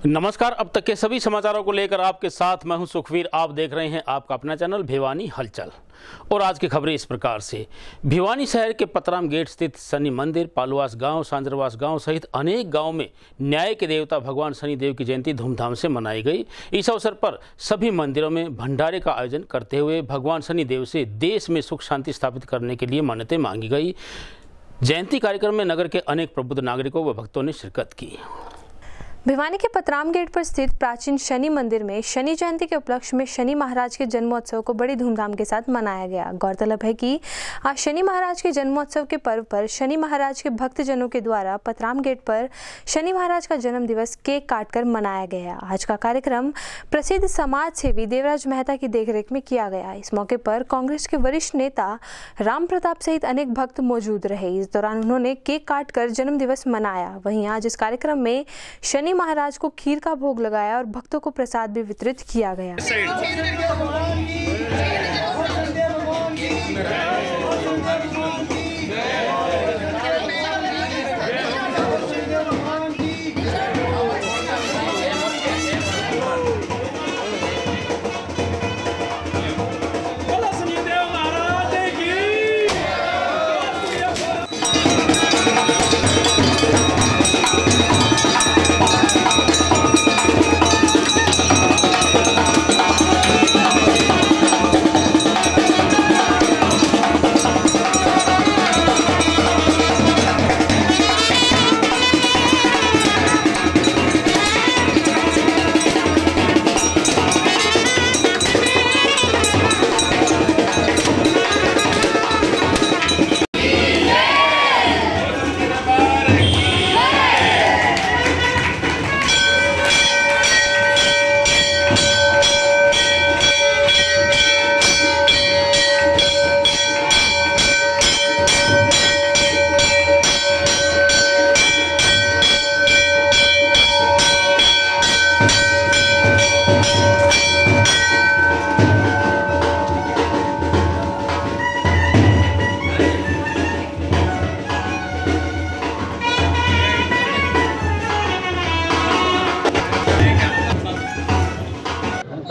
नमस्कार। अब तक के सभी समाचारों को लेकर आपके साथ मैं हूं सुखवीर। आप देख रहे हैं आपका अपना चैनल भिवानी हलचल। और आज की खबरें इस प्रकार से। भिवानी शहर के पतराम गेट स्थित शनि मंदिर, पालुवास गांव, सांजरवास गांव सहित अनेक गांव में न्याय के देवता भगवान शनि देव की जयंती धूमधाम से मनाई गई। इस अवसर पर सभी मंदिरों में भंडारे का आयोजन करते हुए भगवान शनि देव से देश में सुख शांति स्थापित करने के लिए मन्नतें मांगी गई। जयंती कार्यक्रम में नगर के अनेक प्रबुद्ध नागरिकों व भक्तों ने शिरकत की। भिवानी के पतराम गेट पर स्थित प्राचीन शनि मंदिर में शनि जयंती के उपलक्ष्य में शनि महाराज के जन्मोत्सव को बड़ी धूमधाम के साथ मनाया गया। गौरतलब है कि आज शनि महाराज के जन्मोत्सव के पर्व पर शनि महाराज के भक्तजनों के द्वारा पतराम गेट पर शनि महाराज का जन्म दिवस केक काटकर मनाया गया। आज का कार्यक्रम प्रसिद्ध समाज सेवी देवराज मेहता की देखरेख में किया गया। इस मौके पर कांग्रेस के वरिष्ठ नेता राम प्रताप सहित अनेक भक्त मौजूद रहे। इस दौरान उन्होंने केक काटकर जन्म दिवस मनाया। वहीं आज इस कार्यक्रम में शनि महाराज को खीर का भोग लगाया और भक्तों को प्रसाद भी वितरित किया गया।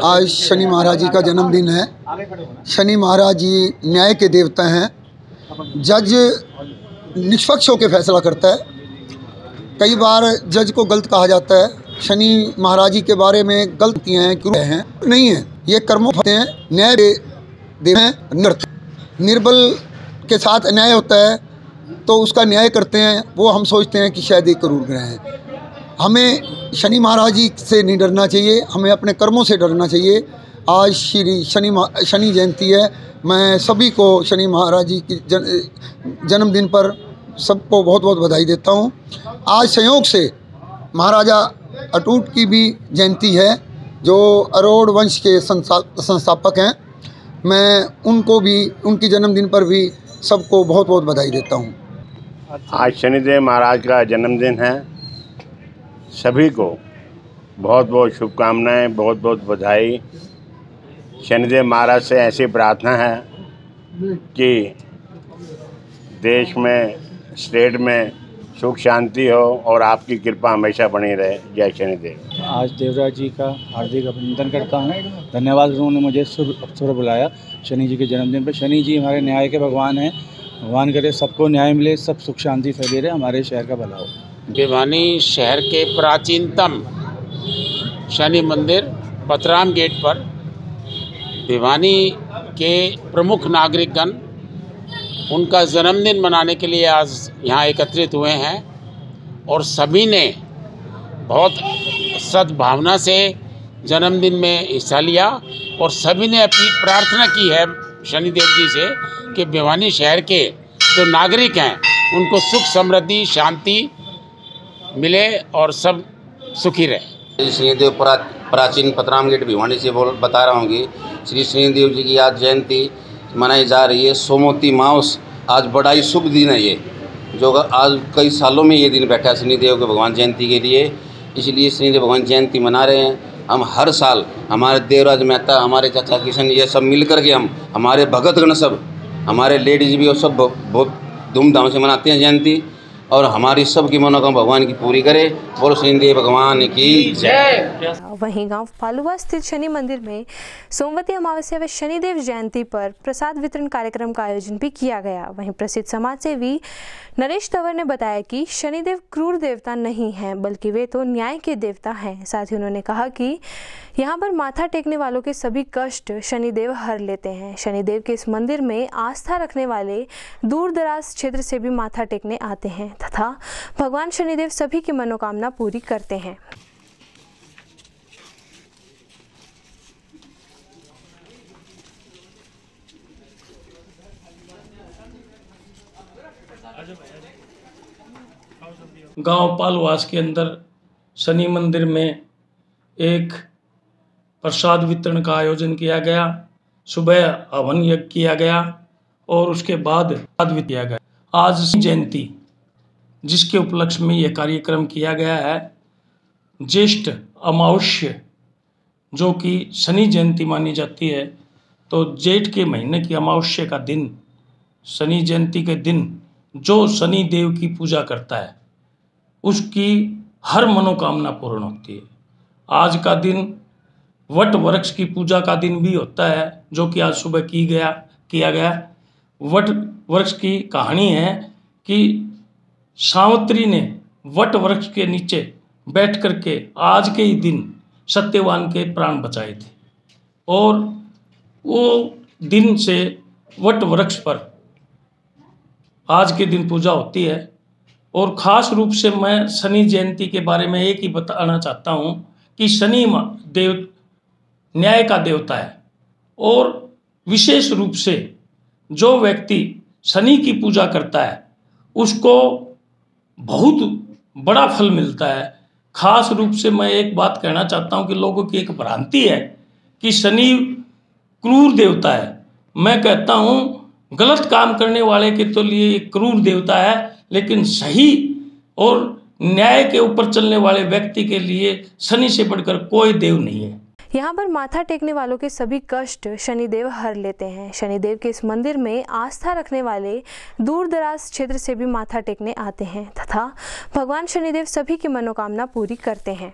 आज शनि महाराज जी का जन्मदिन है। शनि महाराज जी न्याय के देवता हैं। जज निष्पक्ष होकर फैसला करता है। कई बार जज को गलत कहा जाता है। शनि महाराज जी के बारे में गलतियाँ हैं नहीं है, ये कर्मों होते हैं। न्याय देव हैं, निर्बल के साथ अन्याय होता है तो उसका न्याय करते हैं। वो हम सोचते हैं कि शायद एक करूर ग्रह हैं। हमें शनि महाराज जी से नहीं डरना चाहिए, हमें अपने कर्मों से डरना चाहिए। आज श्री शनि जयंती है। मैं सभी को शनि महाराज जी की जन्मदिन पर सबको बहुत बहुत बधाई देता हूँ। आज संयोग से महाराजा अटूट की भी जयंती है, जो अरोड़ वंश के संस्थापक हैं। मैं उनको भी उनकी जन्मदिन पर भी सबको बहुत बहुत बधाई देता हूँ। आज शनिदेव महाराज का जन्मदिन है। सभी को बहुत बहुत शुभकामनाएं, बहुत बहुत बधाई। शनिदेव महाराज से ऐसी प्रार्थना है कि देश में, स्टेट में सुख शांति हो और आपकी कृपा हमेशा बनी रहे। जय शनिदेव। आज देवराज जी का हार्दिक अभिनंदन करता हूँ। धन्यवाद, उन्होंने मुझे शुभ अवसर बुलाया शनि जी के जन्मदिन पर। शनि जी हमारे न्याय के भगवान हैं। भगवान करे सबको न्याय मिले, सब सुख शांति फैले रहे, हमारे शहर का भला हो। भिवानी शहर के प्राचीनतम शनि मंदिर पतराम गेट पर भिवानी के प्रमुख नागरिकगण उनका जन्मदिन मनाने के लिए आज यहाँ एकत्रित हुए हैं और सभी ने बहुत सद्भावना से जन्मदिन में हिस्सा लिया और सभी ने अपनी प्रार्थना की है शनिदेव जी से कि भिवानी शहर के जो नागरिक हैं उनको सुख समृद्धि शांति मिले और सब सुखी रहे। शनिदेव प्राचीन पतराम गेट भिवानी से बता रहा हूँ कि श्री शनिदेव जी की आज जयंती मनाई जा रही है। सोमवती मास आज बड़ा ही शुभ दिन है ये, जो आज कई सालों में ये दिन बैठा है शनिदेव के भगवान जयंती के लिए। इसलिए शनिदेव भगवान जयंती मना रहे हैं। हम हर साल हमारे देवराज मेहता, हमारे चाचा किशन, ये सब मिल कर के हम हमारे भगतगण सब, हमारे लेडीज भी और सब बहुत धूमधाम से मनाते हैं जयंती। और हमारी सबकी मनोकामना भगवान की पूरी करे। बोलो शनिदेव भगवान की जय। वहीं गांव पालुआ स्थित शनि मंदिर में सोमवती अमावस्या व शनिदेव जयंती पर प्रसाद वितरण कार्यक्रम का आयोजन भी किया गया। वहीं प्रसिद्ध समाजसेवी नरेश तंवर ने बताया कि शनिदेव क्रूर देवता नहीं हैं, बल्कि वे तो न्याय के देवता हैं। साथ ही उन्होंने कहा कि यहाँ पर माथा टेकने वालों के सभी कष्ट शनिदेव हर लेते हैं। शनिदेव के इस मंदिर में आस्था रखने वाले दूर दराज क्षेत्र से भी माथा टेकने आते हैं तथा भगवान शनिदेव सभी की मनोकामना पूरी करते हैं। गांव पालवास के अंदर शनि मंदिर में एक प्रसाद वितरण का आयोजन किया गया। सुबह हवन यज्ञ किया गया और उसके बाद प्रसाद किया गया। आज जयंती जिसके उपलक्ष्य में यह कार्यक्रम किया गया है, ज्येष्ठ अमावस्या जो कि शनि जयंती मानी जाती है, तो जेठ के महीने की अमावस्या का दिन, शनि जयंती के दिन जो शनि देव की पूजा करता है उसकी हर मनोकामना पूर्ण होती है। आज का दिन वट वृक्ष की पूजा का दिन भी होता है, जो कि आज सुबह किया गया। वट वृक्ष की कहानी है कि सावित्री ने वट वृक्ष के नीचे बैठ करके आज के ही दिन सत्यवान के प्राण बचाए थे और वो दिन से वट वृक्ष पर आज के दिन पूजा होती है। और ख़ास रूप से मैं शनि जयंती के बारे में एक ही बताना चाहता हूँ कि शनि देव न्याय का देवता है और विशेष रूप से जो व्यक्ति शनि की पूजा करता है उसको बहुत बड़ा फल मिलता है। ख़ास रूप से मैं एक बात कहना चाहता हूँ कि लोगों की एक भ्रांति है कि शनि क्रूर देवता है। मैं कहता हूँ गलत काम करने वाले के तो लिए क्रूर देवता है, लेकिन सही और न्याय के ऊपर चलने वाले व्यक्ति के लिए शनि से बढ़कर कोई देव नहीं है। यहाँ पर माथा टेकने वालों के सभी कष्ट शनिदेव हर लेते हैं। शनिदेव के इस मंदिर में आस्था रखने वाले दूर दराज क्षेत्र से भी माथा टेकने आते हैं तथा भगवान शनिदेव सभी की मनोकामना पूरी करते हैं।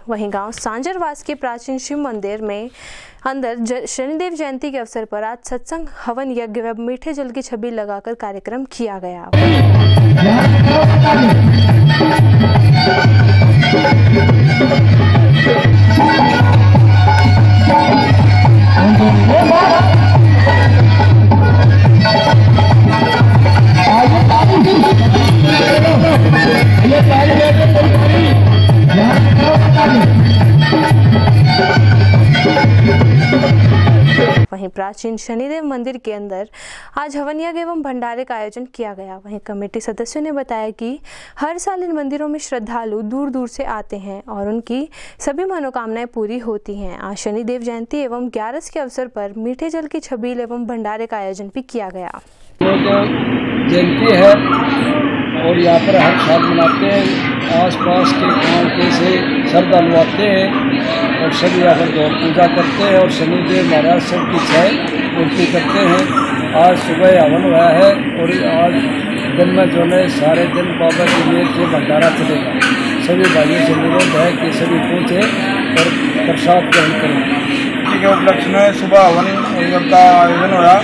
वहीं गांव सांजरवास के प्राचीन शिव मंदिर में अंदर शनिदेव जयंती के अवसर पर आज सत्संग, हवन यज्ञ व मीठे जल की छबील लगाकर कार्यक्रम किया गया। वहीं प्राचीन शनिदेव मंदिर के अंदर आज हवन यज्ञ एवं भंडारे का आयोजन किया गया। वहीं कमेटी सदस्यों ने बताया कि हर साल इन मंदिरों में श्रद्धालु दूर दूर से आते हैं और उनकी सभी मनोकामनाएं पूरी होती हैं। आज शनिदेव जयंती एवं 11 के अवसर पर मीठे जल की छबील एवं भंडारे का आयोजन भी किया गया। जयंती है और यहाँ पर हर साल मनाते हैं। आसपास के गाँव के से श्रद्धालु आते हैं और सभी यहाँ पर गौर पूजा करते हैं और शनिदेव महाराज सबकी इच्छाएं पूर्ति करते हैं। आज सुबह हवन हुआ है और आज दिन में जो है सारे दिन बाबा के लिए जो भंडारा चलेगा। सभी भाइयों से निवेदन है कि सभी पहुँचे और प्रसाद ग्रहण करें। इसी के उपलक्ष्य में सुबह हवन का आयोजन हुआ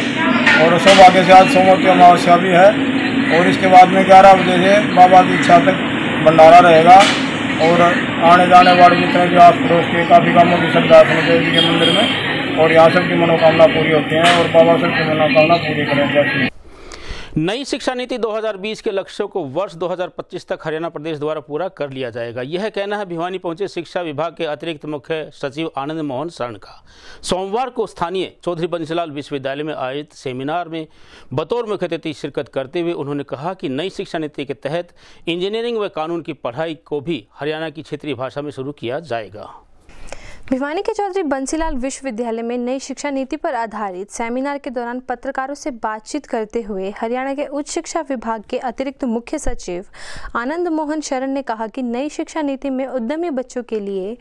और सब आगे से आज सोमवती अमावस्या भी है और इसके बाद में 11 बजे से बाबा की इच्छा तक भंडारा रहेगा और आने जाने वाले जितने भी आस पड़ोस के काफ़ी कामों की श्रद्धा शनिदेव जी के मंदिर में और यहाँ सबकी मनोकामना पूरी होती हैं और बाबा सबकी मनोकामना पूरी करेंगे। नई शिक्षा नीति 2020 के लक्ष्यों को वर्ष 2025 तक हरियाणा प्रदेश द्वारा पूरा कर लिया जाएगा। यह कहना है भिवानी पहुंचे शिक्षा विभाग के अतिरिक्त मुख्य सचिव आनंद मोहन शरण का। सोमवार को स्थानीय चौधरी बंसीलाल विश्वविद्यालय में आयोजित सेमिनार में बतौर मुख्य अतिथि शिरकत करते हुए उन्होंने कहा कि नई शिक्षा नीति के तहत इंजीनियरिंग व कानून की पढ़ाई को भी हरियाणा की क्षेत्रीय भाषा में शुरू किया जाएगा। भिवानी के चौधरी बंसीलाल विश्वविद्यालय में नई शिक्षा नीति पर आधारित सेमिनार के दौरान पत्रकारों से बातचीत करते हुए हरियाणा के उच्च शिक्षा विभाग के अतिरिक्त मुख्य सचिव आनंद मोहन शरण ने कहा कि नई शिक्षा नीति में उद्यमी बच्चों के लिए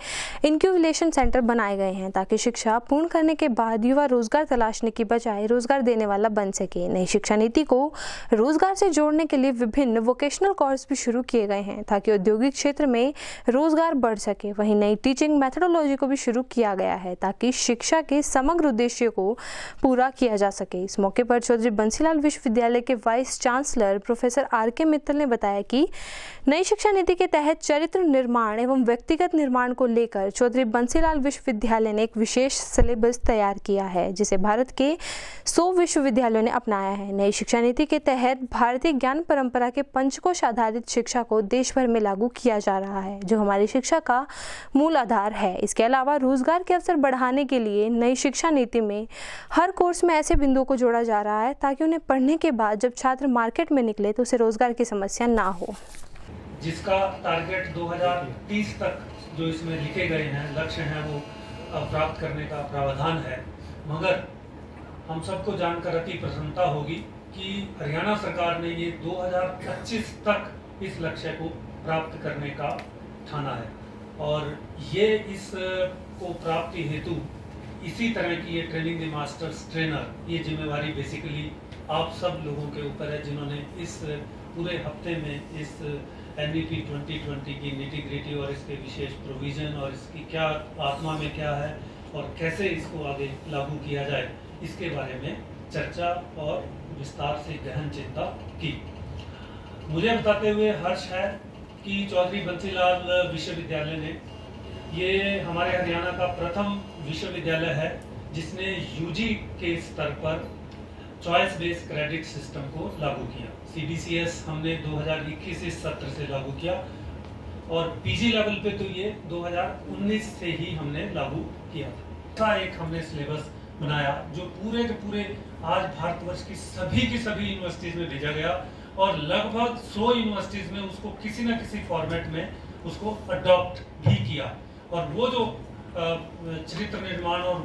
इंक्यूबेशन सेंटर बनाए गए हैं ताकि शिक्षा पूर्ण करने के बाद युवा रोजगार तलाशने की बजाय रोजगार देने वाला बन सके। नई शिक्षा नीति को रोजगार से जोड़ने के लिए विभिन्न वोकेशनल कोर्स भी शुरू किए गए हैं ताकि औद्योगिक क्षेत्र में रोजगार बढ़ सके। वहीं नई टीचिंग मेथोडोलॉजी को भी शुरू किया गया है ताकि शिक्षा के समग्र उद्देश्य को पूरा किया जा सके। इस मौके पर चौधरी बंसीलाल विश्वविद्यालय के vice chancellor professor R K. Mittal ने बताया कि नई शिक्षा नीति के तहत चरित्र निर्माण एवं व्यक्तिगत निर्माण को लेकर चौधरी बंसीलाल विश्वविद्यालय ने एक विशेष सिलेबस तैयार किया है जिसे भारत के 100 विश्वविद्यालयों ने अपनाया है। नई शिक्षा नीति के तहत भारतीय ज्ञान परंपरा के पंचकोश आधारित शिक्षा को देश भर में लागू किया जा रहा है जो हमारी शिक्षा का मूल आधार है। इसके अलावा रोजगार के अवसर बढ़ाने के लिए नई शिक्षा नीति में हर कोर्स में ऐसे बिंदुओं को जोड़ा जा रहा है ताकि उन्हें पढ़ने के बाद जब छात्र मार्केट में निकले तो उसे रोजगार की समस्या ना हो। जिसका टारगेट 2030 तक जो इसमें लिखे गए हैं लक्ष्य हैं वो प्राप्त करने का प्रावधान है। मगर हम सबको जानकर अति प्रसन्नता होगी कि हरियाणा सरकार ने ये 2025 तक इस लक्ष्य को प्राप्त करने का ठाना है और ये इस को प्राप्ति हेतु इसी तरह की ये ट्रेनिंग द मास्टर्स ट्रेनर ये जिम्मेवारी बेसिकली आप सब लोगों के ऊपर है जिन्होंने इस पूरे हफ्ते में इस NEP 2020 की निटी-ग्रिटी और इसके विशेष प्रोविज़न और इसकी क्या आत्मा में क्या है और कैसे इसको आगे लागू किया जाए इसके बारे में चर्चा और विस्तार से गहन चिंता की। मुझे बताते हुए हर्ष है कि चौधरी बंसीलाल विश्वविद्यालय ने ये हमारे हरियाणा का प्रथम विश्वविद्यालय है जिसने UG के स्तर पर चॉइस बेस्ड क्रेडिट सिस्टम को लागू किया। CBCS हमने 2021 इस सत्र से लागू किया और PG लेवल पे तो ये 2019 से ही हमने लागू किया था। एक हमने सिलेबस बनाया जो पूरे के पूरे आज भारतवर्ष की सभी यूनिवर्सिटीज में भेजा गया और लगभग 100 यूनिवर्सिटीज में उसको किसी न किसी फॉर्मेट में उसको अडॉप्ट भी किया और वो जो चरित्र निर्माण और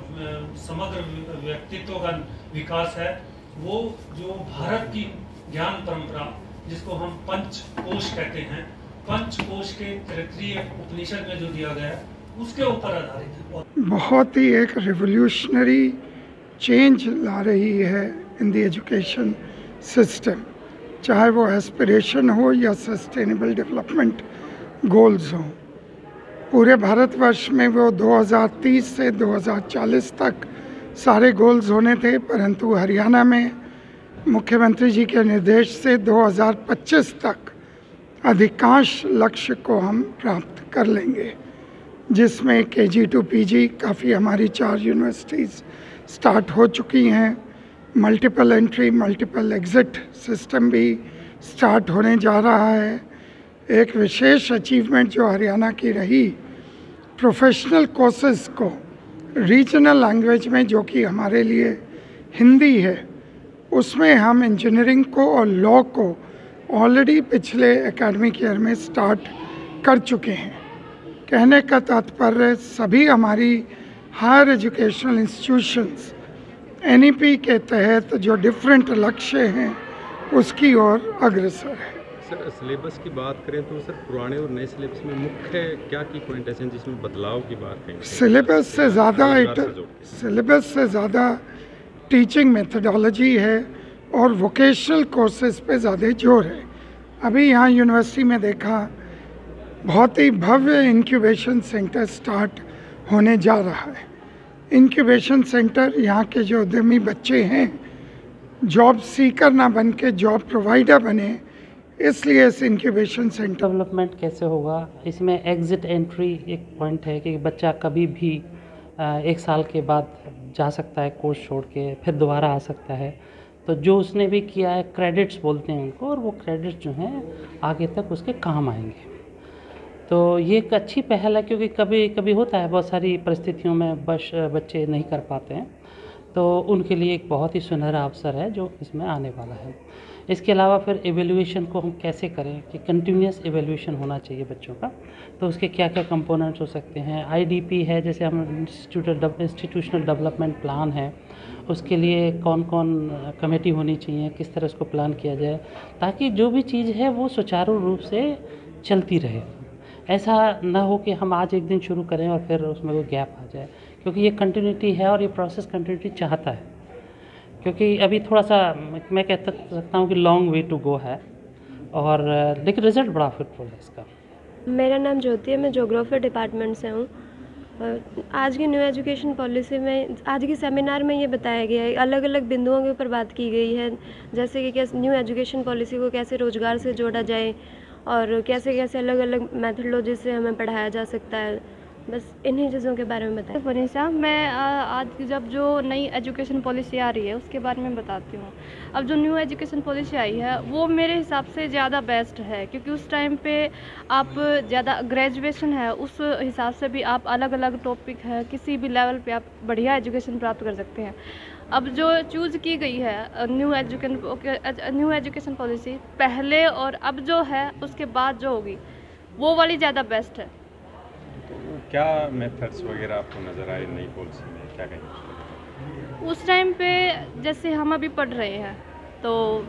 समग्र व्यक्तित्व का विकास है वो जो भारत की ज्ञान परंपरा जिसको हम पंचकोश कहते हैं पंचकोश के तैत्तिरीय उपनिषद में जो दिया गया है उसके ऊपर आधारित है। बहुत ही एक रिवोल्यूशनरी चेंज ला रही है इन द एजुकेशन सिस्टम, चाहे वो एस्पिरेशन हो या सस्टेनेबल डेवलपमेंट गोल्स हों। पूरे भारतवर्ष में वो 2030 से 2040 तक सारे गोल्स होने थे, परंतु हरियाणा में मुख्यमंत्री जी के निर्देश से 2025 तक अधिकांश लक्ष्य को हम प्राप्त कर लेंगे, जिसमें KG to PG काफ़ी हमारी 4 यूनिवर्सिटीज़ स्टार्ट हो चुकी हैं। Multiple entry multiple exit system भी स्टार्ट होने जा रहा है। एक विशेष अचीवमेंट जो हरियाणा की रही, प्रोफेशनल कोर्सेज़ को रीजनल लैंग्वेज में जो कि हमारे लिए हिंदी है उसमें हम इंजीनियरिंग को और लॉ को ऑलरेडी पिछले एकेडमिक ईयर में स्टार्ट कर चुके हैं। कहने का तात्पर्य सभी हमारी हायर एजुकेशनल इंस्टीट्यूशंस NEP के तहत जो डिफरेंट लक्ष्य हैं उसकी ओर अग्रसर है। सर सिलेबस की बात करें तो सर पुराने और नए सिलेबस में मुख्य क्या की पॉइंट ऐसे हैं जिसमें बदलाव की बात करें? सिलेबस से ज़्यादा टीचिंग मेथोडोलॉजी है और वोकेशनल कोर्सेज पे ज़्यादा जोर है। अभी यहाँ यूनिवर्सिटी में देखा बहुत ही भव्य इंक्यूबेशन सेंटर स्टार्ट होने जा रहा है। इंक्यूबेशन सेंटर यहाँ के जो उद्यमी बच्चे हैं जॉब सीकर ना बन के जॉब प्रोवाइडर बने, इसलिए इस इंक्यूबेशन सेंटर डेवलपमेंट कैसे होगा। इसमें एग्ज़िट एंट्री एक पॉइंट है कि बच्चा कभी भी 1 साल के बाद जा सकता है कोर्स छोड़ के, फिर दोबारा आ सकता है। तो जो उसने भी किया है क्रेडिट्स बोलते हैं उनको, और वो क्रेडिट्स जो हैं आगे तक उसके काम आएंगे। तो ये एक अच्छी पहल है क्योंकि कभी कभी होता है बहुत सारी परिस्थितियों में बच्चे नहीं कर पाते हैं। तो उनके लिए एक बहुत ही सुनहरा अवसर है जो इसमें आने वाला है। इसके अलावा फिर एवेल्यूएशन को हम कैसे करें कि कंटिन्यूस एवेल्यूएशन होना चाहिए बच्चों का, तो उसके क्या क्या कंपोनेंट्स हो सकते हैं। आईडीपी है, जैसे हम इंस्टीट्यूशनल डेवलपमेंट प्लान है, उसके लिए कौन कौन कमेटी होनी चाहिए, किस तरह उसको प्लान किया जाए ताकि जो भी चीज़ है वो सुचारू रूप से चलती रहे। ऐसा ना हो कि हम आज एक दिन शुरू करें और फिर उसमें कोई गैप आ जाए, क्योंकि ये कंटिन्यूटी है और ये प्रोसेस कंटिन्यूटी चाहता है। क्योंकि अभी थोड़ा सा मैं कह सकता हूँ कि लॉन्ग वे टू गो है, और लेकिन रिज़ल्ट बड़ा फ्रूटफुल है इसका। मेरा नाम ज्योति है, मैं ज्योग्राफी डिपार्टमेंट से हूँ। आज की न्यू एजुकेशन पॉलिसी में, आज के सेमिनार में ये बताया गया है, अलग अलग बिंदुओं के ऊपर बात की गई है, जैसे कि कैसे न्यू एजुकेशन पॉलिसी को कैसे रोज़गार से जोड़ा जाए और कैसे कैसे अलग अलग मेथडोलॉजी से हमें पढ़ाया जा सकता है। बस इन्हीं चीज़ों के बारे में बताएं। फनीसा, मैं आज जब जो नई एजुकेशन पॉलिसी आ रही है उसके बारे में बताती हूँ। अब जो न्यू एजुकेशन पॉलिसी आई है वो मेरे हिसाब से ज़्यादा बेस्ट है, क्योंकि उस टाइम पे आप ज़्यादा ग्रेजुएशन है उस हिसाब से भी आप अलग अलग टॉपिक है किसी भी लेवल पे आप बढ़िया एजुकेशन प्राप्त कर सकते हैं। अब जो चूज़ की गई है न्यू एजुकेशन पॉलिसी, पहले और अब जो है उसके बाद जो होगी वो वाली ज़्यादा बेस्ट है। क्या मेथड्स वगैरह आपको नज़र आए नई पॉलिसी में, क्या कहेंगे? उस टाइम पे जैसे हम अभी पढ़ रहे हैं तो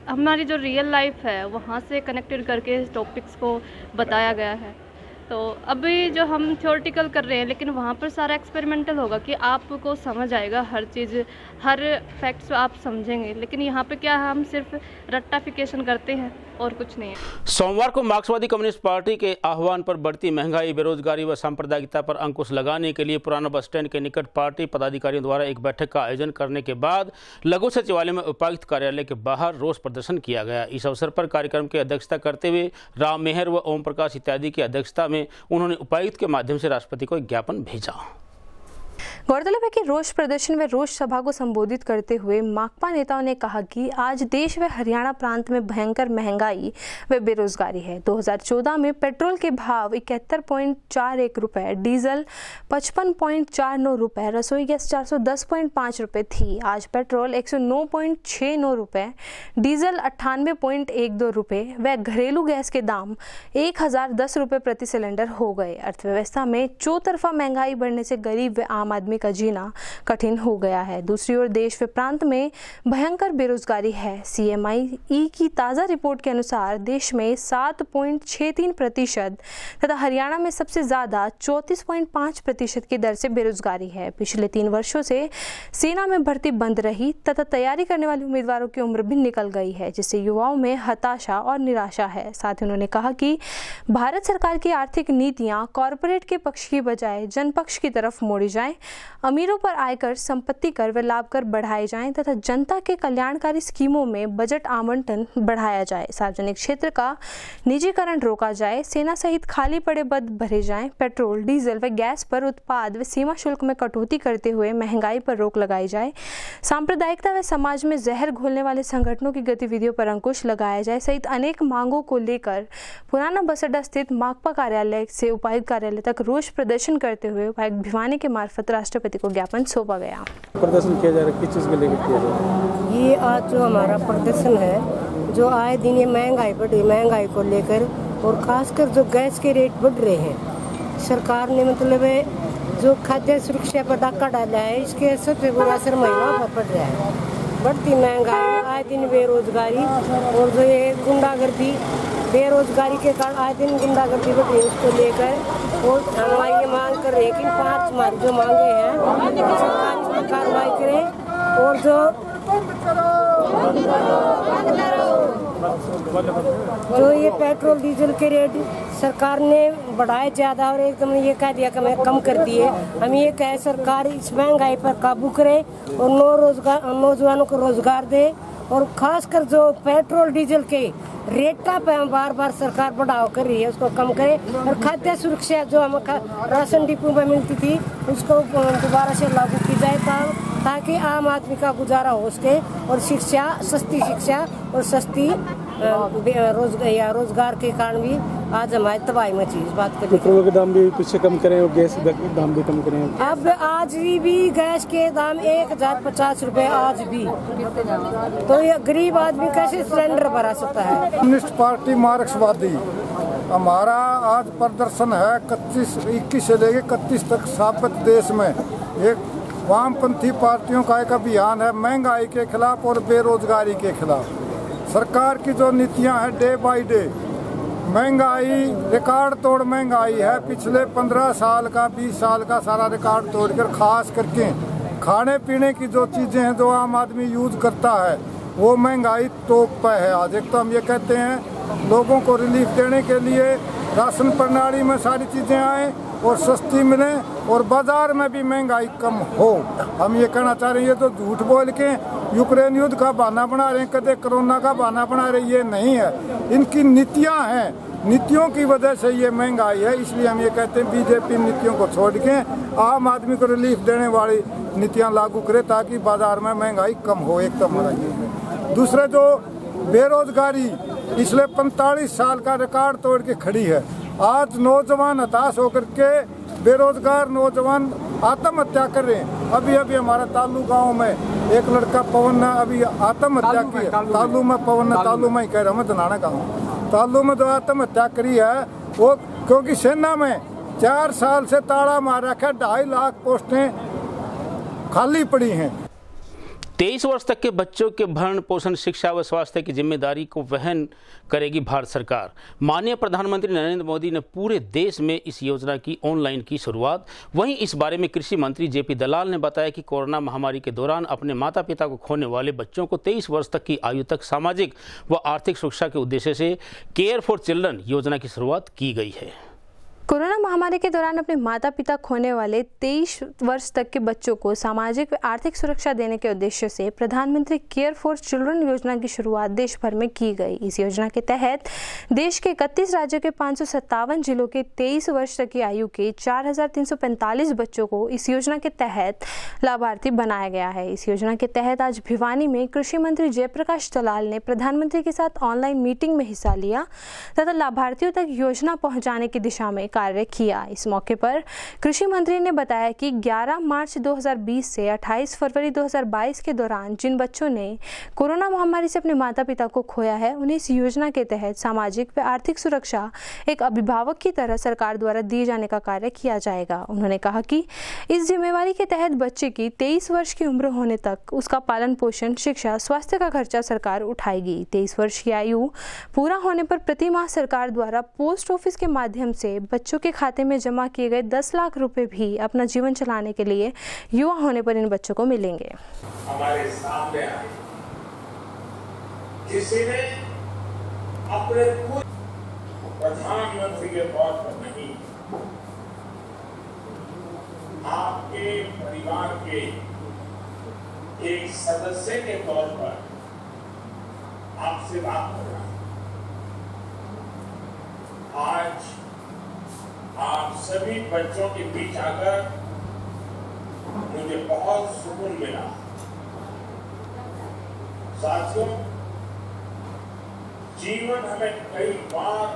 हमारी जो रियल लाइफ है वहाँ से कनेक्टेड करके टॉपिक्स को बताया गया है। तो अभी जो हम थ्योरेटिकल कर रहे हैं, लेकिन वहाँ पर सारा एक्सपेरिमेंटल होगा कि आपको समझ आएगा हर चीज़, हर फैक्ट्स आप समझेंगे। लेकिन यहाँ पे क्या हम सिर्फ रट्टाफिकेशन करते हैं और कुछ नहीं है। सोमवार को मार्क्सवादी कम्युनिस्ट पार्टी के आह्वान पर बढ़ती महंगाई, बेरोजगारी व सांप्रदायिकता पर अंकुश लगाने के लिए पुराना बस स्टैंड के निकट पार्टी पदाधिकारियों द्वारा एक बैठक का आयोजन करने के बाद लघु सचिवालय में उपायुक्त कार्यालय के बाहर रोष प्रदर्शन किया गया। इस अवसर पर कार्यक्रम की अध्यक्षता करते हुए राम मेहर व ओम प्रकाश इत्यादि की अध्यक्षता में उन्होंने उपायुक्त के माध्यम से राष्ट्रपति को एक ज्ञापन भेजा। गौरतलब है कि रोष प्रदर्शन व रोष सभा को संबोधित करते हुए माकपा नेताओं ने कहा कि आज देश व हरियाणा प्रांत में भयंकर महंगाई व बेरोजगारी है। 2014 में पेट्रोल के भाव 71.41 रुपए, डीजल 55.49 रुपए, रसोई गैस 410.5 रुपए थी। आज पेट्रोल 109.69 रुपए, डीजल 98.12 रुपए व घरेलू गैस के दाम 1010 रुपए प्रति सिलेंडर हो गए। अर्थव्यवस्था में चौतरफा महंगाई बढ़ने से गरीब व आम आदमी का जीना कठिन हो गया है। दूसरी ओर देश व प्रांत में भयंकर बेरोजगारी है। CMI की ताज़ा रिपोर्ट के अनुसार देश में 7.63% तथा हरियाणा में सबसे ज़्यादा 34.5% की दर से बेरोजगारी है। पिछले 3 वर्षों से सेना में भर्ती बंद रही तथा तैयारी करने वाले उम्मीदवारों की उम्र भी निकल गई है, जिससे युवाओं में हताशा और निराशा है। साथ ही उन्होंने कहा कि भारत सरकार की आर्थिक नीतियाँ कॉरपोरेट के पक्ष की बजाय जनपक्ष की तरफ मोड़ी जाएं, अमीरों पर आयकर, संपत्ति कर व लाभ कर बढ़ाए जाएं तथा जनता के कल्याणकारी स्कीमों में बजट आवंटन बढ़ाया जाए। सार्वजनिक क्षेत्र का निजीकरण रोका जाए, सेना सहित खाली पड़े पद भरे जाएं, पेट्रोल, डीजल व गैस पर उत्पाद व सीमा शुल्क में कटौती करते हुए महंगाई पर रोक लगाई जाए, सांप्रदायिकता व समाज में जहर घोलने वाले संगठनों की गतिविधियों पर अंकुश लगाया जाए सहित अनेक मांगों को लेकर पुराना बस अड्डा स्थित माकपा कार्यालय से उपायुक्त कार्यालय तक रोष प्रदर्शन करते हुए उपायुक्त भिवानी के मार्फत राष्ट्रपति को ज्ञापन सौंपा गया। प्रदर्शन किया जा रहा है, किस चीज़ को लेकर किया जा रहा है? ये आज जो हमारा प्रदर्शन है, जो आए दिन ये महंगाई बढ़ी, महंगाई को लेकर और खासकर जो गैस के रेट बढ़ रहे हैं, सरकार ने मतलब जो खाद्य सुरक्षा पर डाका डाला है, इसके सबसे बुरा असर महिलाओं पर पड़ रहा है। बढ़ती महंगाई, आए दिन बेरोजगारी और जो ये गुंडागर्दी, बेरोजगारी के कारण आए दिन गुंडागर्दी बढ़ रही है, उसको लेकर और हमारी ये मांग कर रहे हैं कि 5 हमारी जो मांगे हैं सरकार इस पर कार्रवाई करे और जो ये पेट्रोल डीजल के रेट सरकार ने बढ़ाए ज़्यादा और एकदम ये कह दिया कि हमें कम कर दिए। हम ये कहे सरकार इस महंगाई पर काबू करे और नौजवानों को रोजगार दे और खासकर जो पेट्रोल डीजल के रेटा पे बार बार सरकार बढ़ाव कर रही है उसको कम करे और खाद्य सुरक्षा जो हम राशन डिपो में मिलती थी उसको दोबारा से लागू की जाए ताकि आम आदमी का गुजारा हो सके और शिक्षा, सस्ती शिक्षा और सस्ती रोजगार के कारण भी आज हमारी तबाही मची। इस बात को पेट्रोल के दाम भी कुछ कम करें और गैस के दाम भी कम करें। अब आज भी गैस के दाम 1050 रुपए आज भी, तो ये गरीब आदमी कैसे सिलेंडर भरा सकता है। कम्युनिस्ट पार्टी मार्क्सवादी हमारा आज प्रदर्शन है 21 से लेके 31 तक साबित देश में एक वामपंथी पार्टियों का एक अभियान है महंगाई के खिलाफ और बेरोजगारी के खिलाफ। सरकार की जो नीतियां हैं डे बाय डे, महंगाई रिकॉर्ड तोड़ महंगाई है। पिछले 15 साल का 20 साल का सारा रिकॉर्ड तोड़कर खास करके खाने पीने की जो चीज़ें हैं जो आम आदमी यूज करता है वो महंगाई तोप पे है। आज एक तो हम ये कहते हैं लोगों को रिलीफ देने के लिए राशन प्रणाली में सारी चीज़ें आए और सस्ती मिले और बाजार में भी महंगाई कम हो। हम ये कहना चाह रहे हैं, ये तो झूठ बोल के यूक्रेन युद्ध का बहाना बना रहे हैं, कदे कोरोना का बहाना बना रहे हैं, ये नहीं है। इनकी नीतियां हैं, नीतियों की वजह से ये महंगाई है। इसलिए हम ये कहते हैं बीजेपी नीतियों को छोड़ के आम आदमी को रिलीफ देने वाली नीतियां लागू करे ताकि बाजार में महंगाई कम हो। एक तो हमारा ये है। दूसरे जो बेरोजगारी पिछले 45 साल का रिकॉर्ड तोड़ के खड़ी है। आज नौजवान हताश होकर के बेरोजगार नौजवान आत्महत्या कर रहे हैं। अभी हमारा तालू गांव में एक लड़का पवन ने अभी आत्महत्या की है। तालू में पवन ने, तालू में ही कह रहा हूँ, मैं धनाना गाँव, तालू में जो आत्महत्या करी है वो क्योंकि सेना में 4 साल से ताला मार रखा है, 2.5 लाख पोस्टें खाली पड़ी हैं। 23 वर्ष तक के बच्चों के भरण पोषण, शिक्षा व स्वास्थ्य की जिम्मेदारी को वहन करेगी भारत सरकार। माननीय प्रधानमंत्री नरेंद्र मोदी ने पूरे देश में इस योजना की ऑनलाइन की शुरुआत। वहीं इस बारे में कृषि मंत्री जेपी दलाल ने बताया कि कोरोना महामारी के दौरान अपने माता पिता को खोने वाले बच्चों को 23 वर्ष तक की आयु तक सामाजिक व आर्थिक सुरक्षा के उद्देश्य से केयर फॉर चिल्ड्रन योजना की शुरुआत की गई है। कोरोना महामारी के दौरान अपने माता पिता खोने वाले 23 वर्ष तक के बच्चों को सामाजिक व आर्थिक सुरक्षा देने के उद्देश्य से प्रधानमंत्री केयर फॉर चिल्ड्रन योजना की शुरुआत देश भर में की गई। इस योजना के तहत देश के 31 राज्यों के 557 जिलों के 23 वर्ष तक की आयु के 4345 बच्चों को इस योजना के तहत लाभार्थी बनाया गया है। इस योजना के तहत आज भिवानी में कृषि मंत्री जयप्रकाश दलाल ने प्रधानमंत्री के साथ ऑनलाइन मीटिंग में हिस्सा लिया तथा लाभार्थियों तक योजना पहुँचाने की दिशा में कार्य किया। इस मौके पर कृषि मंत्री ने बताया कि 11 मार्च 2020 से 28 फरवरी 2022 के दौरान जिन बच्चों ने कोरोना महामारी से अपने माता पिता को खोया है उन्हें इस योजना के तहत सामाजिक व आर्थिक सुरक्षा एक अभिभावक की तरह सरकार द्वारा दिए जाने का कार्य किया जाएगा। उन्होंने कहा कि इस जिम्मेवारी के तहत बच्चे की 23 वर्ष की उम्र होने तक उसका पालन पोषण, शिक्षा, स्वास्थ्य का खर्चा सरकार उठाएगी। 23 वर्ष की आयु पूरा होने पर प्रति माह सरकार द्वारा पोस्ट ऑफिस के माध्यम से बच्चों के खाते में जमा किए गए 10 लाख रुपए भी अपना जीवन चलाने के लिए युवा होने पर इन बच्चों को मिलेंगे। हमारे सामने आए किसी ने अपने प्रधानमंत्री के तौर पर नहीं, आपके परिवार के एक सदस्य के तौर पर आपसे बात कर रहा हूं। आज आप सभी बच्चों के बीच आकर मुझे बहुत सुकून मिला। साथियों, जीवन हमें कई बार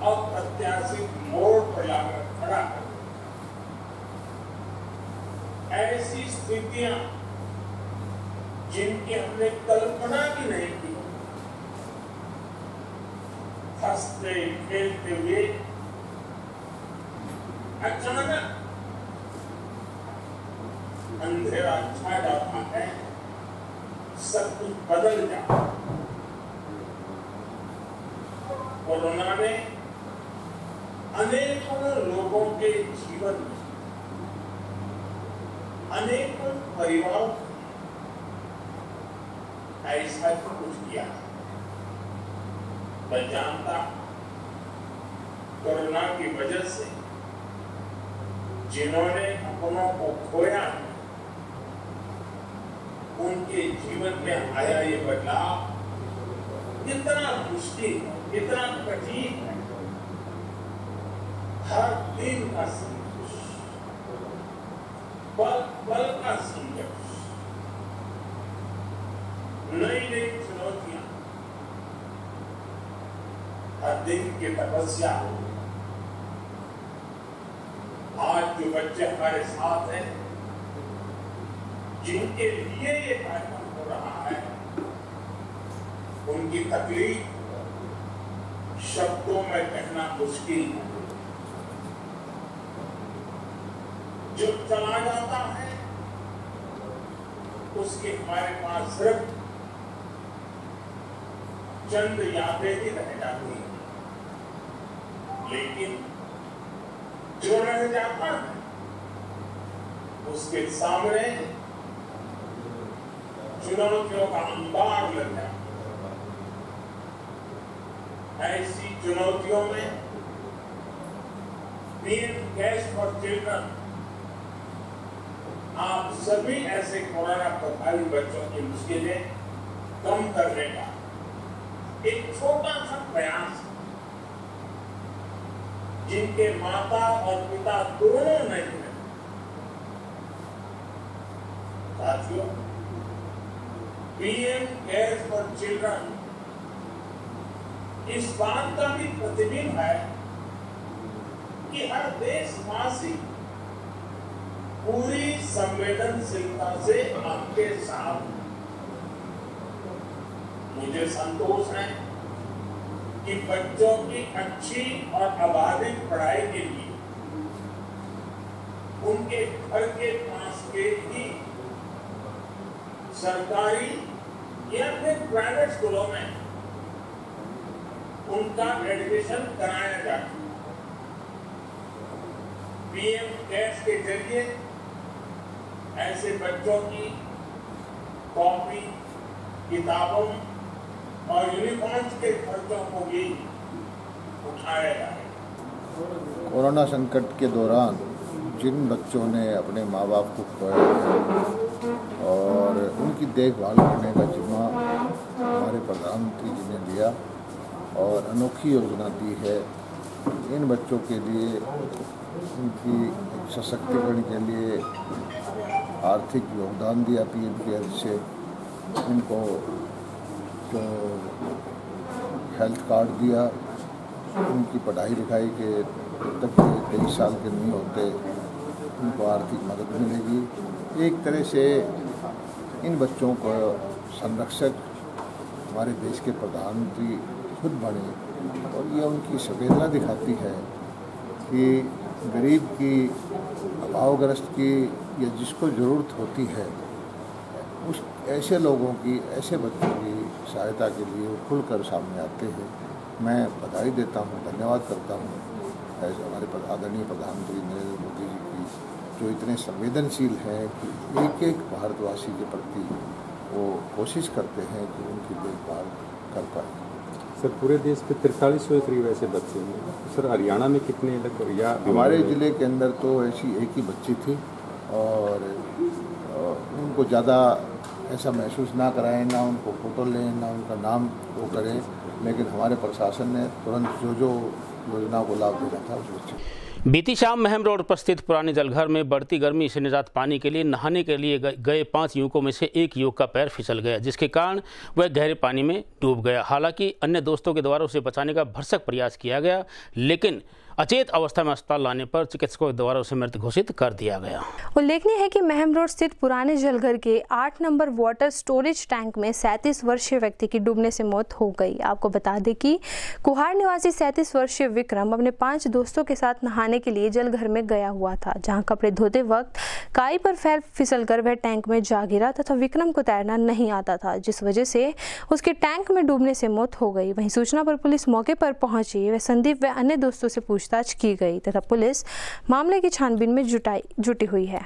अप्रत्याशित मोड़ पर लाकर खड़ा कर, ऐसी स्थितियां जिनकी हमने कल्पना भी नहीं की, हंसते खेलते हुए अचानक अंधेरा छा जाता है, सब कुछ बदल जाता है। कोरोना ने अनेकों लोगों के जीवन में, अनेकों परिवारों ऐसा ही कुछ किया। मैं जानता कोरोना की वजह से जिन्होंने अपनों को खोया उनके जीवन में आया ये बदलाव कितना मुश्किल है, कितना कठिन है। हर दिन का संघर्ष, पल पल का संघर्ष, नई नई चुनौतियां, हर दिन की तपस्या। आज जो बच्चे हमारे साथ हैं, जिनके लिए ये कार्यक्रम हो रहा है, उनकी तकलीफ शब्दों में कहना मुश्किल है। जो चला जाता है उसके हमारे पास सिर्फ चंद यादें ही रह जाती हैं, लेकिन जो रह जाता है उसके सामने चुनौतियों का अंबार लग जाता है। ऐसी चुनौतियों में पीएम केयर्स फॉर चिल्ड्रन आप सभी ऐसे कोरोना प्रभावित बच्चों की मुश्किलें कम करने का एक छोटा सा प्रयास, जिनके माता और पिता दोनों नहीं है। साथियों, पीएम केयर्स फॉर चिल्ड्रन इस बात का भी प्रतिबिंब है कि हर देशवासी पूरी संवेदनशीलता से आपके साथ। मुझे संतोष है कि बच्चों की अच्छी और अबाधित पढ़ाई के लिए उनके घर के पास के ही सरकारी या फिर प्राइवेट स्कूलों में उनका एडमिशन कराया जाए। पीएम केयर्स के जरिए ऐसे बच्चों की कॉपी, किताबों और यूनिफॉर्म्स के खर्चों को भी उठाया जाए। कोरोना संकट के दौरान जिन बच्चों ने अपने माँ बाप को खोया है और उनकी देखभाल करने का जिम्मा हमारे प्रधानमंत्री जी ने लिया और अनोखी योजना दी है। इन बच्चों के लिए उनकी सशक्तिकरण के लिए आर्थिक योगदान दिया पीएम केयर्स से। उनको जो हेल्थ कार्ड दिया, उनकी पढ़ाई लिखाई के तक 23 साल के नहीं होते उनको आर्थिक मदद मिलेगी। एक तरह से इन बच्चों को संरक्षक हमारे देश के प्रधानमंत्री खुद बने और ये उनकी संवेदना दिखाती है कि गरीब की, अभावग्रस्त की या जिसको ज़रूरत होती है उस ऐसे लोगों की, ऐसे बच्चों की सहायता के लिए वो खुलकर सामने आते हैं। मैं बधाई देता हूँ, धन्यवाद करता हूँ ऐसे हमारे आदरणीय प्रधानमंत्री नरेंद्र मोदी जी की, जो इतने संवेदनशील हैं कि एक एक भारतवासी के प्रति वो कोशिश करते हैं कि उनकी देखभाल कर पाए। सर, पूरे देश पे 4300 करीब ऐसे बच्चे हैं। सर, हरियाणा में कितने लगभग? या हमारे ज़िले के अंदर तो ऐसी एक ही बच्ची थी और उनको ज़्यादा ऐसा महसूस ना कराएं, ना उनको फोटो लें, ना उनका नाम वो करें, लेकिन हमारे प्रशासन ने तुरंत जो योजना को लाभ देना था उस बच्चे। बीती शाम महम रोड पर स्थित पुराने जलघर में बढ़ती गर्मी से निजात पाने के लिए नहाने के लिए गए 5 युवकों में से एक युवक का पैर फिसल गया, जिसके कारण वह गहरे पानी में डूब गया। हालांकि अन्य दोस्तों के द्वारा उसे बचाने का भरसक प्रयास किया गया, लेकिन अचेत अवस्था में अस्पताल लाने पर चिकित्सकों के द्वारा उसे मृत घोषित कर दिया गया। उल्लेखनीय है कि महम रोड स्थित पुराने जलघर के 8 नंबर वाटर स्टोरेज टैंक में 37 वर्षीय व्यक्ति की डूबने से मौत हो गई। आपको बता दें कि कुहाड़ निवासी 37 वर्षीय विक्रम अपने 5 दोस्तों के साथ नहाने के लिए जलघर में गया हुआ था, जहां कपड़े धोते वक्त काई पर फिसलकर वह टैंक में जा गिरा तथा विक्रम को तैरना नहीं आता था, जिस वजह से उसके टैंक में डूबने से मौत हो गई। वहीं सूचना पर पुलिस मौके पर पहुंची व संदीप व अन्य दोस्तों से पूछताछ की गई तथा पुलिस मामले की छानबीन में जुटी हुई है।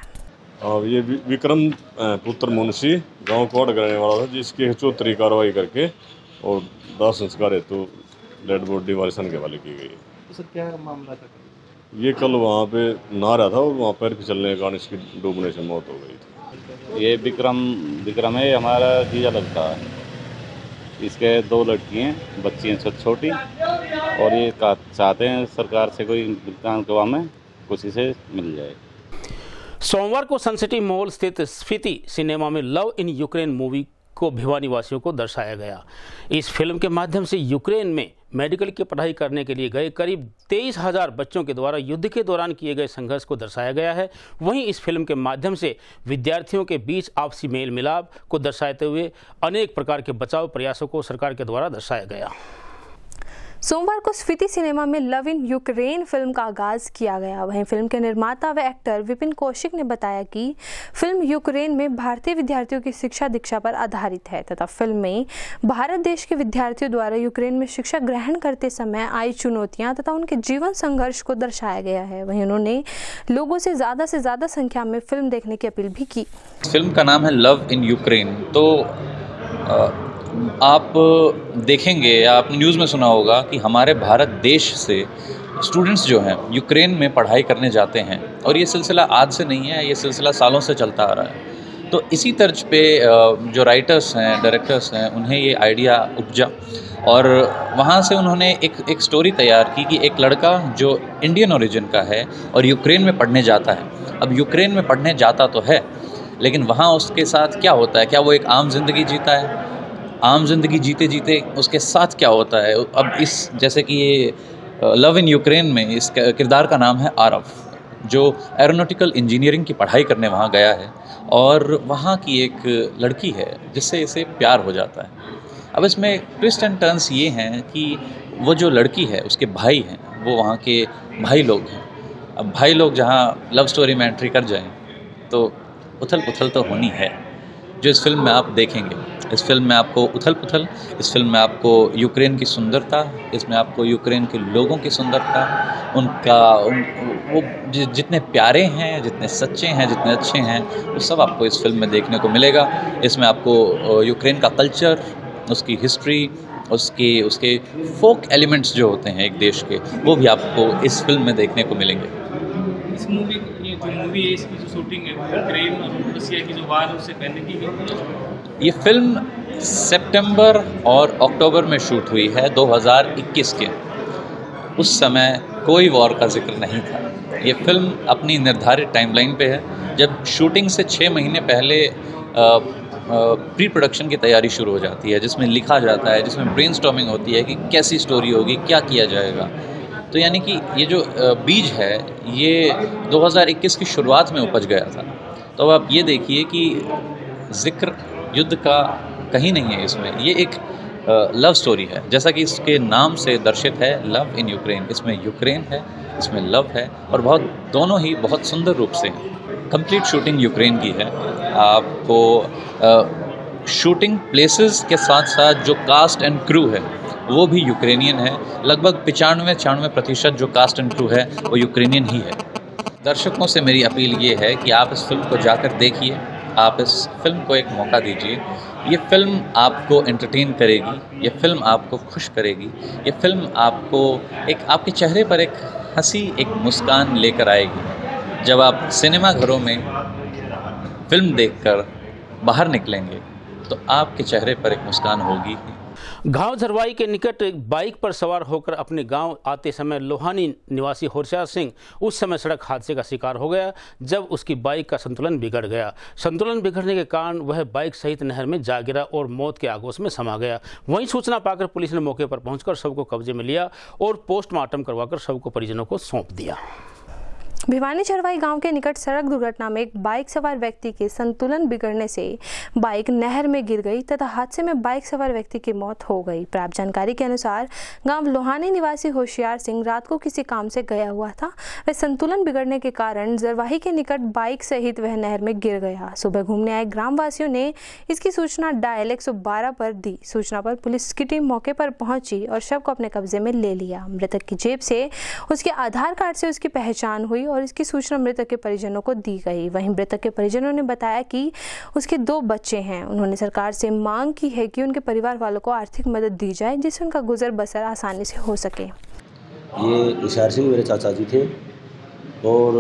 और ये विक्रम पुत्र मुंशी गांव कोट रहने वाला था, जिसकी चौथरी कार्रवाई करके और दाह संस्कार हेतु डेड बॉडी वारिसन के हवाले की गई। तो सर, क्या मामला था? ये कल वहाँ पे नहा रहा था और वहाँ पैर फिसलने के कारण इसकी डूबने से मौत हो गई थी। ये विक्रम है, हमारा जीजा लगता है। इसके 2 लड़की हैं, बच्ची हैं छोटी, और ये चाहते हैं सरकार से कोई भुगतान करवा में कुछ से मिल जाए। सोमवार को सनसिटी मॉल स्थित स्फीति सिनेमा में लव इन यूक्रेन मूवी को भिवानी वासियों को दर्शाया गया। इस फिल्म के माध्यम से यूक्रेन में मेडिकल की पढ़ाई करने के लिए गए करीब 23,000 बच्चों के द्वारा युद्ध के दौरान किए गए संघर्ष को दर्शाया गया है। वहीं इस फिल्म के माध्यम से विद्यार्थियों के बीच आपसी मेल मिलाप को दर्शाते हुए अनेक प्रकार के बचाव प्रयासों को सरकार के द्वारा दर्शाया गया। सोमवार को स्फीति सिनेमा में लव इन यूक्रेन फिल्म का आगाज किया गया। वहीं फिल्म के निर्माता व एक्टर विपिन कौशिक ने बताया कि फिल्म यूक्रेन में भारतीय विद्यार्थियों की शिक्षा दीक्षा पर आधारित है तथा फिल्म में भारत देश के विद्यार्थियों द्वारा यूक्रेन में शिक्षा ग्रहण करते समय आई चुनौतियां तथा उनके जीवन संघर्ष को दर्शाया गया है। वहीं उन्होंने लोगों से ज़्यादा संख्या में फिल्म देखने की अपील भी की। फिल्म का नाम है लव इन यूक्रेन। तो आप देखेंगे या आपने न्यूज़ में सुना होगा कि हमारे भारत देश से स्टूडेंट्स जो हैं यूक्रेन में पढ़ाई करने जाते हैं और ये सिलसिला आज से नहीं है, ये सिलसिला सालों से चलता आ रहा है। तो इसी तर्ज पे जो राइटर्स हैं, डायरेक्टर्स हैं, उन्हें ये आइडिया उपजा और वहाँ से उन्होंने एक स्टोरी तैयार की कि एक लड़का जो इंडियन ओरिजिन का है और यूक्रेन में पढ़ने जाता है। अब यूक्रेन में पढ़ने जाता तो है, लेकिन वहाँ उसके साथ क्या होता है? क्या वो एक आम जिंदगी जीता है? आम जिंदगी जीते जीते उसके साथ क्या होता है? अब इस जैसे कि ये लव इन यूक्रेन में इस किरदार का नाम है आरव, जो एरोनॉटिकल इंजीनियरिंग की पढ़ाई करने वहाँ गया है और वहाँ की एक लड़की है जिससे इसे प्यार हो जाता है। अब इसमें ट्विस्ट एंड टर्न्स ये हैं कि वो जो लड़की है उसके भाई हैं, वो वहाँ के भाई लोग हैं। अब भाई लोग जहाँ लव स्टोरी में एंट्री कर जाएं तो उथल पुथल तो होनी है, जो इस फिल्म में आप देखेंगे। इस फिल्म में आपको उथल पुथल, इस फिल्म में आपको यूक्रेन की सुंदरता, इसमें आपको यूक्रेन के लोगों की सुंदरता, वो जितने प्यारे हैं, जितने सच्चे हैं, जितने अच्छे हैं, वो सब आपको इस फिल्म में देखने को मिलेगा। इसमें आपको यूक्रेन का कल्चर, उसकी हिस्ट्री, उसके फोक एलिमेंट्स जो होते हैं एक देश के, वो भी आपको इस फिल्म में देखने को मिलेंगे। इस मूवी है, इसकी जो शूटिंग है यूक्रेन और रसिया की जो वार उससे पहले की गई। ये फिल्म सितंबर और अक्टूबर में शूट हुई है 2021 के। उस समय कोई वॉर का जिक्र नहीं था। ये फिल्म अपनी निर्धारित टाइमलाइन पे है। जब शूटिंग से 6 महीने पहले प्री प्रोडक्शन की तैयारी शुरू हो जाती है, जिसमें लिखा जाता है, जिसमें ब्रेनस्टॉर्मिंग होती है कि कैसी स्टोरी होगी, क्या किया जाएगा। तो यानी कि ये जो बीज है ये 2021 की शुरुआत में उपज गया था। तो अब आप ये देखिए कि जिक्र युद्ध का कहीं नहीं है इसमें। ये एक लव स्टोरी है, जैसा कि इसके नाम से दर्शित है, लव इन यूक्रेन। इसमें यूक्रेन है, इसमें लव है और दोनों ही बहुत सुंदर रूप से कंप्लीट शूटिंग यूक्रेन की है। आपको शूटिंग प्लेसेस के साथ साथ जो कास्ट एंड क्रू है वो भी यूक्रेनियन है। लगभग 95-96% जो कास्ट एंड क्रू है वो यूक्रेनियन ही है। दर्शकों से मेरी अपील ये है कि आप इस फिल्म को जाकर देखिए, आप इस फिल्म को एक मौका दीजिए। ये फिल्म आपको एंटरटेन करेगी, ये फिल्म आपको खुश करेगी, ये फिल्म आपको आपके चेहरे पर एक हंसी, एक मुस्कान लेकर आएगी। जब आप सिनेमा घरों में फिल्म देखकर बाहर निकलेंगे तो आपके चेहरे पर एक मुस्कान होगी। गांव झरवाई के निकट बाइक पर सवार होकर अपने गांव आते समय लोहानी निवासी होशियार सिंह उस समय सड़क हादसे का शिकार हो गया जब उसकी बाइक का संतुलन बिगड़ गया। संतुलन बिगड़ने के कारण वह बाइक सहित नहर में जा गिरा और मौत के आगोश में समा गया। वहीं सूचना पाकर पुलिस ने मौके पर पहुंचकर शव को कब्जे में लिया और पोस्टमार्टम करवाकर शव को परिजनों को सौंप दिया। भिवानी चरवाई गांव के निकट सड़क दुर्घटना में एक बाइक सवार व्यक्ति के संतुलन बिगड़ने से बाइक नहर में गिर गई तथा हादसे में बाइक सवार व्यक्ति की मौत हो गई। प्राप्त जानकारी के अनुसार गांव लोहानी निवासी होशियार सिंह रात को किसी काम से गया हुआ था। वह संतुलन बिगड़ने के कारण जरवाही के निकट बाइक सहित वह नहर में गिर गया। सुबह घूमने आए ग्रामवासियों ने इसकी सूचना डायल 112 पर दी। सूचना पर पुलिस की टीम मौके पर पहुंची और शव को अपने कब्जे में ले लिया। मृतक की जेब से उसके आधार कार्ड से उसकी पहचान हुई और इसकी सूचना मृतक के परिजनों को दी गई। वहीं मृतक के परिजनों ने बताया कि उसके 2 बच्चे हैं। उन्होंने सरकार से मांग की है कि उनके परिवार वालों को आर्थिक मदद दी जाए जिससे उनका गुजर बसर आसानी से हो सके। ये होशियार सिंह मेरे चाचा जी थे और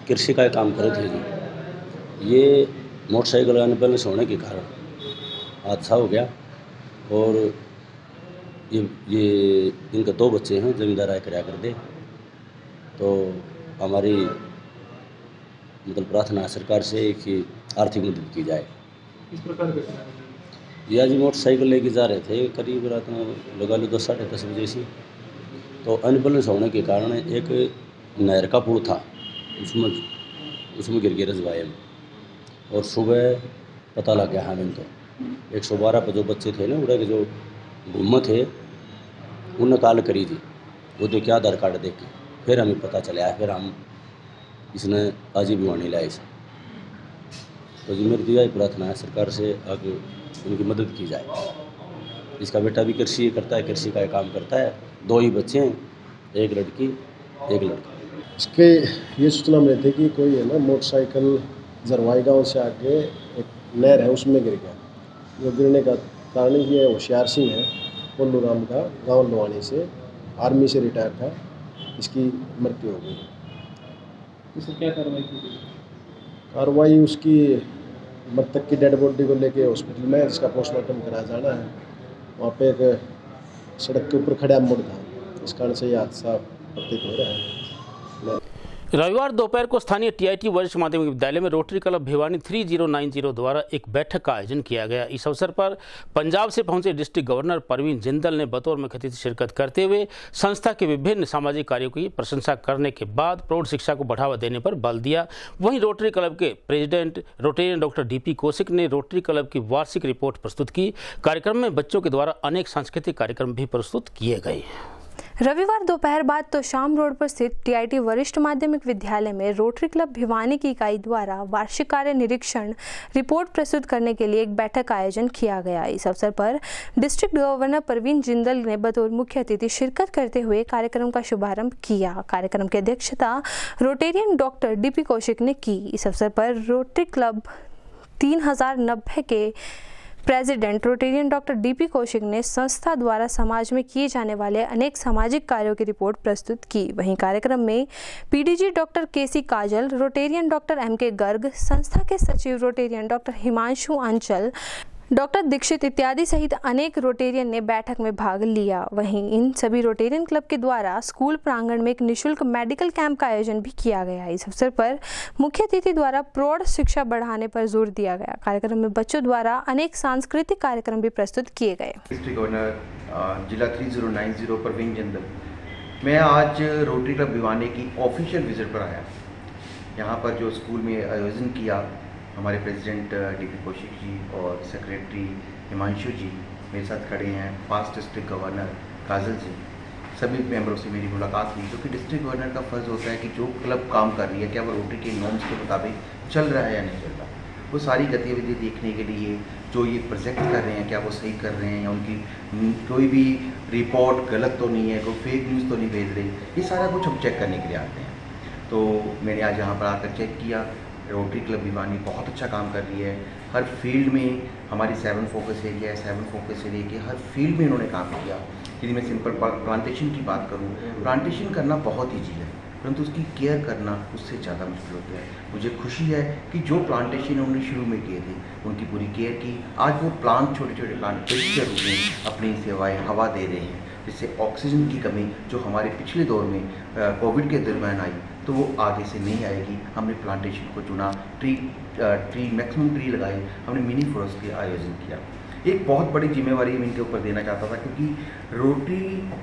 कृषि का काम करते थे जी। ये मोटरसाइकिल आने पर सोने के कारण हादसा हो गया और ये इनके 2 बच्चे हैं, जमींदार आय कराया कर दे। तो हमारी मतलब प्रार्थना है सरकार से कि आर्थिक मदद की जाए। इस प्रकार ये आज मोटरसाइकिल लेके जा रहे थे, करीब रात में लगा लो 10 साढ़े 10 बजे से। तो अनबैलेंस होने के कारण एक नहर का पुल था, उसमें गिर गया रजवाए में। और सुबह पता लग गया हमें तो 112 पर जो बच्चे थे ना उड़े के जो घूम थे उन्हें कॉल करी थी, वो देखिए आधार कार्ड देख के फिर हमें पता चला। फिर हम इसने आज ही भिवानी लाए इसे। तो जी मेरी यही प्रार्थना है सरकार से आगे उनकी मदद की जाए। इसका बेटा भी कृषि करता है, कृषि का काम करता है। 2 ही बच्चे हैं, एक लड़की एक लड़का। इसके ये सूचना मिली थी कि कोई है ना मोटरसाइकिल जरवाई गाँव से आगे एक नहर है उसमें गिर गया। जो गिरने का कारण ये होशियार सिंह है, पोल्लू राम का, गाँव लुवानी से, आर्मी से रिटायर था। इसकी मृत्यु हो गई। इससे क्या कार्रवाई की गई? कार्रवाई उसकी मृतक की डेड बॉडी को लेके हॉस्पिटल में जिसका पोस्टमार्टम कराया जाना है। वहाँ पे एक सड़क के ऊपर खड़ा मोड़ था, इस कारण से ये हादसा प्रतीत हो रहा है। रविवार दोपहर को स्थानीय टीआईटी वरिष्ठ माध्यमिक विद्यालय में रोटरी क्लब भिवानी 3090 द्वारा एक बैठक का आयोजन किया गया। इस अवसर पर पंजाब से पहुंचे डिस्ट्रिक्ट गवर्नर परवीन जिंदल ने बतौर मुख्य अतिथि शिरकत करते हुए संस्था के विभिन्न सामाजिक कार्यों की प्रशंसा करने के बाद प्रौढ़ शिक्षा को बढ़ावा देने पर बल दिया। वहीं रोटरी क्लब के president Rotarian doctor DP Kaushik ने रोटरी क्लब की वार्षिक रिपोर्ट प्रस्तुत की। कार्यक्रम में बच्चों के द्वारा अनेक सांस्कृतिक कार्यक्रम भी प्रस्तुत किए गए। रविवार दोपहर बाद तो शाम रोड पर स्थित टीआईटी वरिष्ठ माध्यमिक विद्यालय में रोटरी क्लब भिवानी की इकाई द्वारा वार्षिक कार्य निरीक्षण रिपोर्ट प्रस्तुत करने के लिए एक बैठक का आयोजन किया गया। इस अवसर पर डिस्ट्रिक्ट गवर्नर परवीन जिंदल ने बतौर मुख्य अतिथि शिरकत करते हुए कार्यक्रम का शुभारंभ किया। कार्यक्रम की अध्यक्षता रोटेरियन डॉक्टर डीपी कौशिक ने की। इस अवसर पर रोटरी क्लब 3090 के president Rotarian doctor DP Kaushik ने संस्था द्वारा समाज में किए जाने वाले अनेक सामाजिक कार्यों की रिपोर्ट प्रस्तुत की। वहीं कार्यक्रम में पीडीजी डॉक्टर केसी काजल, रोटेरियन डॉक्टर एमके गर्ग, संस्था के सचिव रोटेरियन डॉक्टर हिमांशु अंचल, डॉक्टर दीक्षित इत्यादि सहित अनेक रोटेरियन ने बैठक में भाग लिया। वहीं इन सभी रोटेरियन क्लब के द्वारा स्कूल प्रांगण में एक निःशुल्क मेडिकल कैंप का आयोजन भी किया गया। इस अवसर पर मुख्य अतिथि द्वारा प्रौढ़ शिक्षा बढ़ाने पर जोर दिया गया। कार्यक्रम में बच्चों द्वारा अनेक सांस्कृतिक कार्यक्रम भी प्रस्तुत किए गए। डिस्ट्रिक्ट गवर्नर जिला 3090 परवीन जिंदल, मैं आज रोटरी क्लब भिवानी की ऑफिशियल विजिट पर आया। यहाँ पर जो स्कूल में आयोजन किया, हमारे प्रेसिडेंट डीपी कौशिक जी और सेक्रेटरी हिमांशु जी मेरे साथ खड़े हैं, फास्ट डिस्ट्रिक्ट गवर्नर काजल जी, सभी मेंबरों से मेरी मुलाकात हुई। जो कि डिस्ट्रिक्ट गवर्नर का फ़र्ज़ होता है कि जो क्लब काम कर रही है क्या वो रोटरी के नॉर्म्स के मुताबिक चल रहा है या नहीं चल रहा। वो सारी गतिविधि देखने के लिए जो ये प्रोजेक्ट कर रहे हैं क्या वो सही कर रहे हैं या उनकी कोई भी रिपोर्ट गलत तो नहीं है, कोई फेक न्यूज़ तो नहीं भेज रहे, ये सारा कुछ हम चेक करने के लिए आते हैं। तो मैंने आज यहाँ पर आकर चेक किया। रोटरी क्लब भिवानी बहुत अच्छा काम कर रही है। हर फील्ड में हमारी 7 फोकस एरिया है, 7 फोकस एरिया के हर फील्ड में इन्होंने काम किया। यदि मैं सिंपल प्लांटेशन की बात करूं, प्लांटेशन करना बहुत ईजी है, परंतु उसकी केयर करना उससे ज़्यादा मुश्किल होता है। मुझे खुशी है कि जो प्लांटेशन उन्होंने शुरू में किए थे उनकी पूरी केयर की। आज वो प्लांट छोटे छोटे प्लांट के रूप में अपनी सेवाएँ हवा दे रहे हैं, जिससे ऑक्सीजन की कमी जो हमारे पिछले दौर में कोविड के दरमियान आई तो वो आगे से नहीं आएगी। हमने प्लांटेशन को चुना, ट्री मैक्सिमम ट्री लगाए, हमने मिनी फॉरेस्ट के आयोजन किया। एक बहुत बड़ी जिम्मेवारी मैं इनके ऊपर देना चाहता था, क्योंकि रोटरी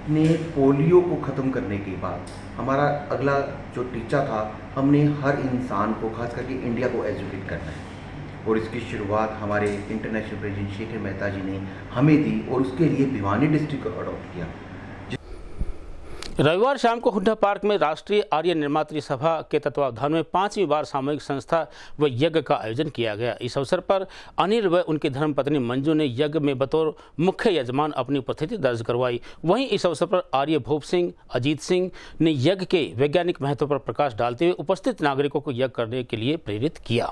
ने पोलियो को ख़त्म करने के बाद हमारा अगला जो टीचा था, हमने हर इंसान को, खास करके इंडिया को एजुकेट करना है। और इसकी शुरुआत हमारे इंटरनेशनल प्रेसिडेंट शेखर मेहता जी ने हमें दी और उसके लिए भिवानी डिस्ट्रिक्ट को अडॉप्ट किया। रविवार शाम को हुड्डा पार्क में राष्ट्रीय आर्य निर्मात्री सभा के तत्वावधान में 5वीं बार सामूहिक संस्था व यज्ञ का आयोजन किया गया। इस अवसर पर अनिल व उनकी धर्मपत्नी मंजू ने यज्ञ में बतौर मुख्य यजमान अपनी उपस्थिति दर्ज करवाई। वहीं इस अवसर पर आर्य भूप सिंह, अजीत सिंह ने यज्ञ के वैज्ञानिक महत्व पर प्रकाश डालते हुए उपस्थित नागरिकों को यज्ञ करने के लिए प्रेरित किया।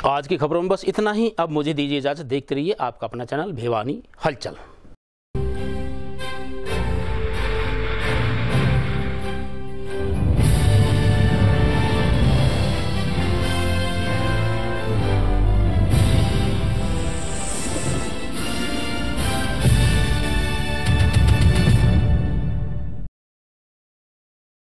आज की खबरों में बस इतना ही। अब मुझे दीजिए इजाजत। देखते रहिए आपका अपना चैनल भिवानी हलचल।